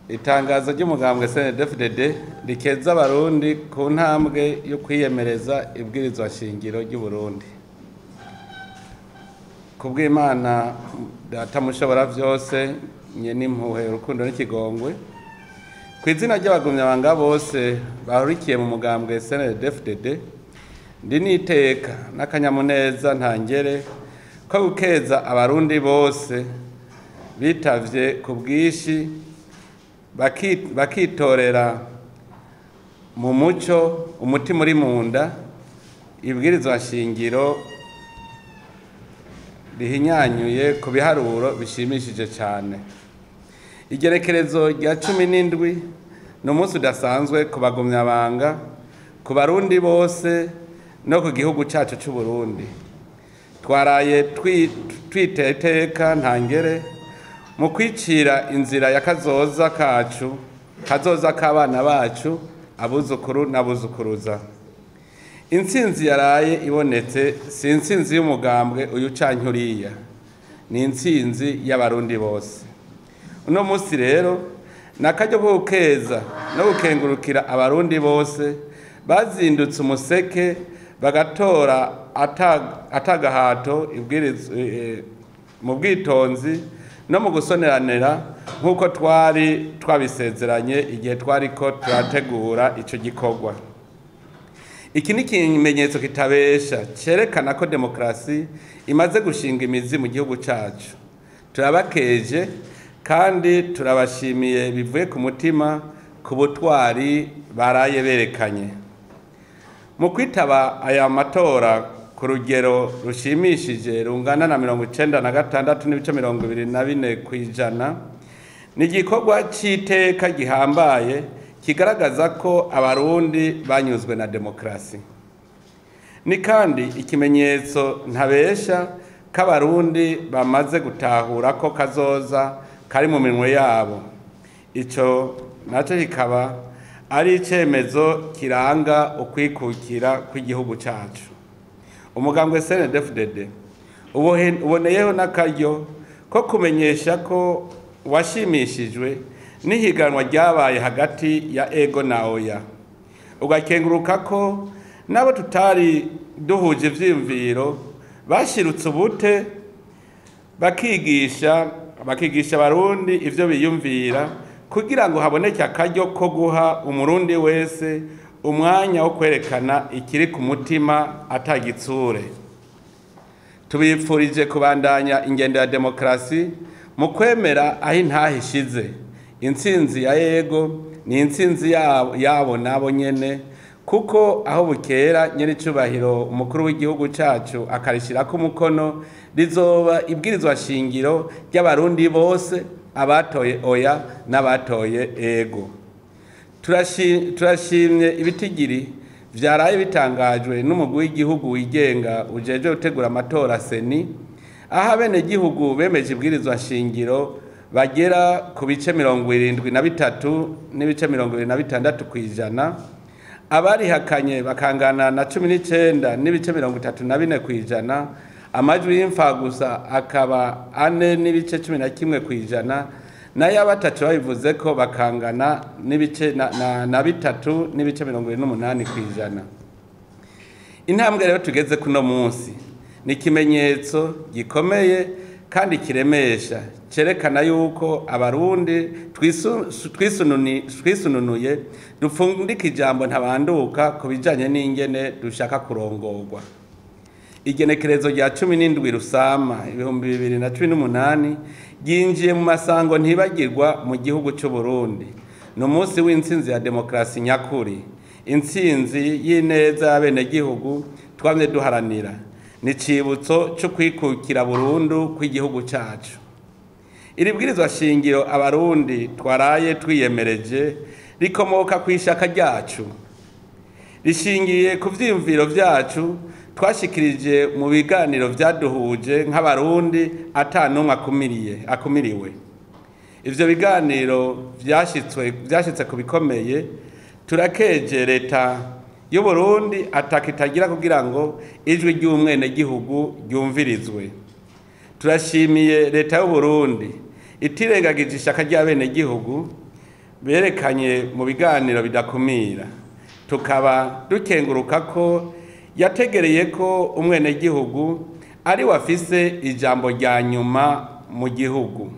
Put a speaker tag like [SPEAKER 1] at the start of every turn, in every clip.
[SPEAKER 1] Itangazo ry'umugambwe CNDD-FDD rikeza abarundi ku ntambwe yo kwiyemereza ibwirizwa shingiro ry'u Burundi. Kubw'Imana Data mushobora vyose, nyene impuhwe, urukundo n'ikigongwe, kw'izina ry'abagumyabanga bose bahurikiye mu mugambwe CNDD-FDD, ndi n'iteka n'akanyamuneza ntangere ko gukeza abarundi bose bitavye ku bwishi bakitorera mu muco umutima uri munda ibwirizwa shingiro rihinyanyuye ku biharuro bishimishije cyane. Igerekerezo rya 17 no munsi udasanzwe ku bagumyabanga, ku barundi bose no ku gihugu cyacu cy'u Burundi. Twaraye twiteka ntangere mu kwicira inzira ya kazoza kacu, kazoza k'abana bacu, abuzukuru n'abuzukuruza. Intsinzi yaraye ibonetse si intsinzi y'umugambwe uyu canke uriya, ni intsinzi y'abarundi bose. Uno munsi rero nakaryo ko gukeza no gukengurukira abarundi bose bazindutse umuseke bagatora atagahato mu bwitonzi no mu gusoneranira nk'uko twari twabisezeranye igihe twariko turategura ico gikorwa. Iki ni ikimenyetso kitabesha cerekana ko demokrasi imaze gushinga imizi mu gihugu cacu. Turabakeje kandi turabashimiye bivuye ku mutima ku butwari baraye berekanye. Mu kwitaba aya matora ku rugero rushimishije rungana na 96.24% kw'ijana, ni igikorwa c'iteka gihambaye kigaragaza ko abarundi banyuzwe na demokrasi. Ni kandi ikimenyetso ntabesha k'abarundi bamaze gutahura ko kazoza kari mu minwe yabo. Ico naco kikaba ari icemezo kiranga ukwikukira kw'igihugu cacu. Umugambwe CNDD-FDD uboneyeho n'akaryo ko kumenyesha ko washimishijwe n'ihiganwa ryabaye hagati ya ego na oya, ugakenguruka ko nabo tutari duhuje ivyiyumviro bashirutse ubute bakigisha abarundi ivyo biyumvira kugira ngo haboneke akaryo ko guha umurundi wese umwanya wo kwerekana ikiri ku mutima atagitsure. Tubipfurije kubandanya ingendo ya demokrasi mu kwemera aho intahe ishize. Intsinzi ya ego ni intsinzi yabo nabo nyene, kuko aho bukera nyene icubahiro umukuru w'igihugu cacu akarishirako umukono rizoba ibwirizwa shingiro ry'abarundi bose, abatoye oya n'abatoye ego. Turashimye ibitigiri vyaraye bitangajwe n'umugwi w'igihugu wigenga ujeje gutegura amatora seni, aho abenegihugu bemeje ibwirizwa shingiro bagera ku bice 73.26 kw'ijana, abarihakanye bakangana na 19.34 kw'ijana, amajwi y'imfagusa akaba 4.11 kw'ijana, nayo abatacu babivuze ko bakangana n'ibice na 3.28 kw'ijana. Intambwe rero tugeze kuno munsi ni ikimenyetso gikomeye kandi kiremesha cerekana yuko abarundi twisununuye dupfundika ijambo ntabanduka ku bijanye n'ingene dushaka kurongorwa. Igenekerezo rya 17 Rusama 2018 ryinjiye mu masango ntibagirwa mu gihugu cy'u Burundi. No munsi w'intsinzi ya demokrasi nyakuri, intsinzi y'ineza y'abenegihugu twamye duharanira. Ni cibutso cyo kwikukira burundu kw'igihugu cacu. Iri bwirizwa shingiro abarundi twaraye twiyemereje rikomoka kw'ishaka ryacu, rishingiye ku vyiyumviro vyacu twashikirije mu biganiro vyaduhuje nk'abarundi atanumwe akumiriwe. Ivyo biganiro vyashitse ku bikomeye. Turakeje leta y'u Burundi atakitagira kugira ngo ijwi ry'umwene gihugu ryumvirizwe. Turashimiye leta y'u Burundi itirengagije ishaka ry'abene gihugu berekanye mu biganiro bidakumira, tukaba dukenguruka ko yategereye ko umwenegihugu ari wafise ijambo rya nyuma mu gihugu.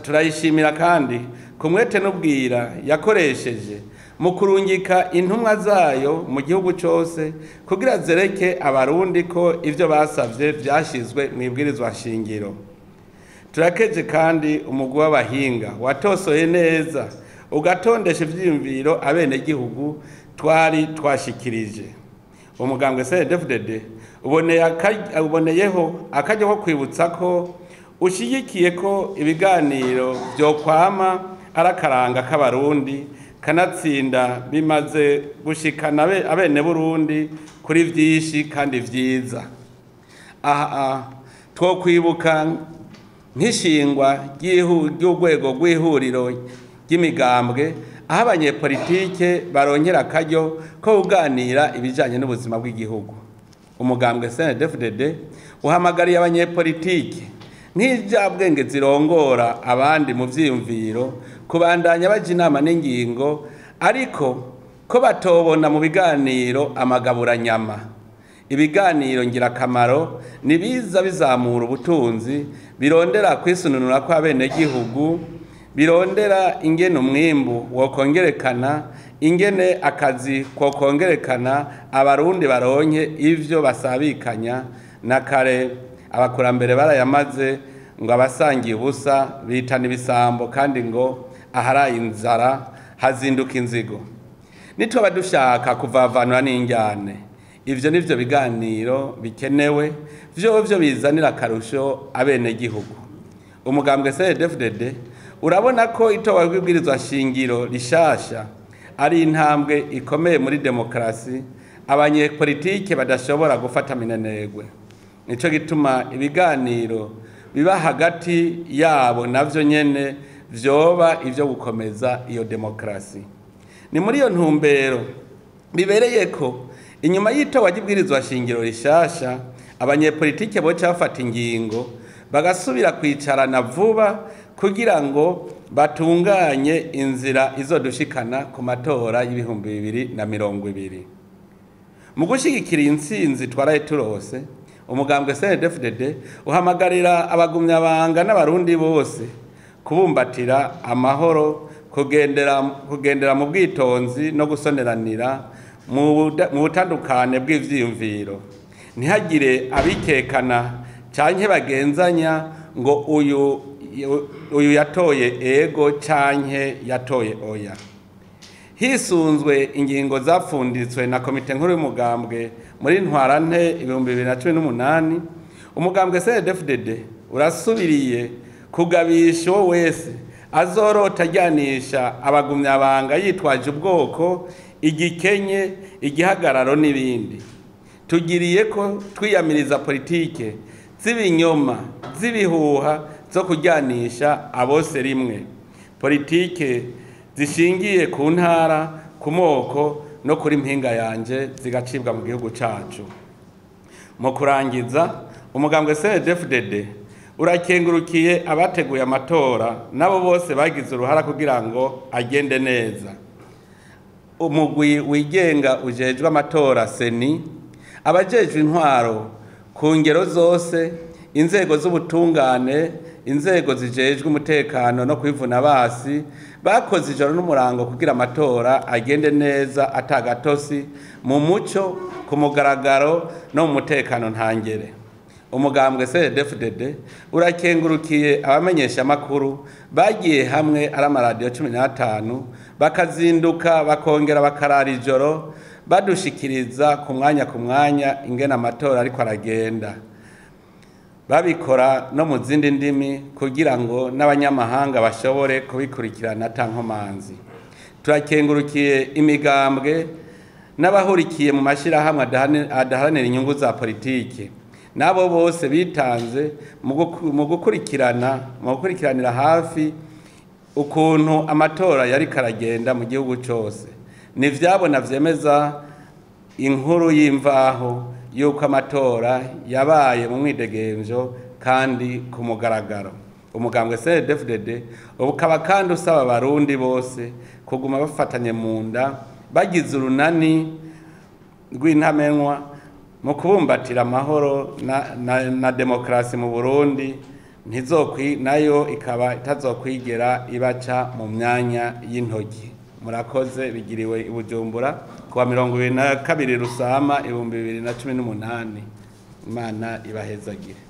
[SPEAKER 1] Turayishimira kandi kumwete n'ubwira yakoresheje mu kurungika intumwa zayo mu gihugu cyose kugira zereke abarundi ko ivyo basavye vyashizwe mu ibwirizwa shingiro. Turakeje kandi umugwi w'abahinga watosoye neza ugatondesha ivyiyumviro abenegihugu twari twashikirije. Umugambwe CNDD-FDD uboneyeho akaryo ko kwibutsa ko ushigikiye ko ibiganiro vyokwama arakaranga k'abarundi kanatsinda bimaze gushikana abene Burundi kuri vyinshi kandi vyiza. Twokwibuka nk'ishingwa ry'urwego rw'ihuriro ry'imigambwe aho abanyepolitike baronkera akaryo ko kuganira ibijanye n'ubuzima bw'igihugu. Umugambwe CNDD-FDD uhamagariye abanyepolitike nk'ijabwenge zirongora abandi mu vyiyumviro kubandanya baje inama n'ingingo, ariko ko batobona mu biganiro amagaburanyama. Ibiganiro ngirakamaro nibiza bizamura ubutunzi, birondera kwisununura kw'abenegihugu, birondera ingene umwimbu wokongerekana, ingene akazi kokongerekana, abarundi baronke ivyo basabikanya. Na kare abakurambere barayamaze ngo abasangiye ubusa bitana ibisambo, kandi ngo aharaye inzara hazinduka inzigo. Nitwaba dushaka kuvavanura n'injyane, ivyo nivyo biganiro bikenewe vyovyo bizanira akarusho abenegihugu. Umugambwe CNDD-FDD urabona ko itoba rw'ibwirizwa shingiro rishasha ari intambwe ikomeye muri demokarasi abanyepolitike badashobora gufata minenegwe. Nico gituma ibiganiro biba hagati yabo navyo nyene vyoba ivyo gukomeza iyo demokarasi. Ni muri iyo ntumbero bibereye ko inyuma y'itoba ry'ibwirizwa shingiro rishasha abanyepolitike boca bafata ingingo bagasubira kwicarana vuba kugira ngo batunganye inzira izodushikana ku matora y'2020. Mu gushigikira intsinzi twaraye turose, umugambwe CNDD-FDD uhamagarira abagumyabanga n'abarundi bose kubumbatira amahoro, kugendera mu bwitonzi no gusoneranira mu butandukane bw'ivyiyumviro. Ntihagire abikekana canke bagenzanya ngo uyu yatoye ego canke yatoye oya. Hisunzwe ingingo zapfunditswe na komite nkuru y'umugambwe muri ntwarante 2018, umugambwe CNDD-FDD urasubiriye kugabisha uwo wese azorota ajyanisha abagumyabanga yitwaje ubwoko, igikenye, igihagararo n'ibindi. Tugiriye ko twiyamiriza politike z'ibinyoma, z'ibihuha zo kujyanisha abose rimwe, politike zishingiye ku ntara, ku moko no kuri mpinga yanje zigacibwa mu gihugu cacu. Mu kurangiza, umugambwe CNDD-FDD urakengurukiye abateguye amatora nabo bose bagize uruhara kugira ngo agende neza. Umugwi wigenga ujejwe amatora seni, abajejwe intwaro ku ngero zose, inzego z'ubutungane, inzego zijejwe umutekano no kwivuna basi bakoze ijoro n'umurango kugira amatora agende neza atagatosi, mu muco, ku mugaragaro no mu mutekano ntangere. Umugambwe CNDD-FDD urakengurukiye abamenyesha makuru bagiye hamwe ari amaradiyo 15 bakazinduka bakongera bakarara ijoro badushikiriza ku mwanya ingena amatora ariko aragenda. Babikora no mu zindi ndimi kugira ngo n'abanyamahanga bashobore kubikurikirana atankomanzi. Turakengurukiye imigambwe n'abahurikiye mu mashirahamwe adaharanira inyungu za politike, nabo bose bitanze mu gukurikiranira hafi ukuntu amatora yari karagenda mu gihugu cyose. Nivyabona vyemeza inkuru y'imvaho yuko amatora yabaye mu mwidegemvyo kandi ku mugaragaro. umugambwe CNDD-FDD ukaba kandi usaba abarundi bose kuguma bafatanye mu nda bagize urunani rw'intamenwa mu kubumbatira amahoro na demokarasi mu Burundi nayo ikaba itazokwigera ibaca mu myanya y'intoki. Murakoze. Bigiriwe i Bujumbura kuwa 22 Rusama 2018. Imana ibahezagire.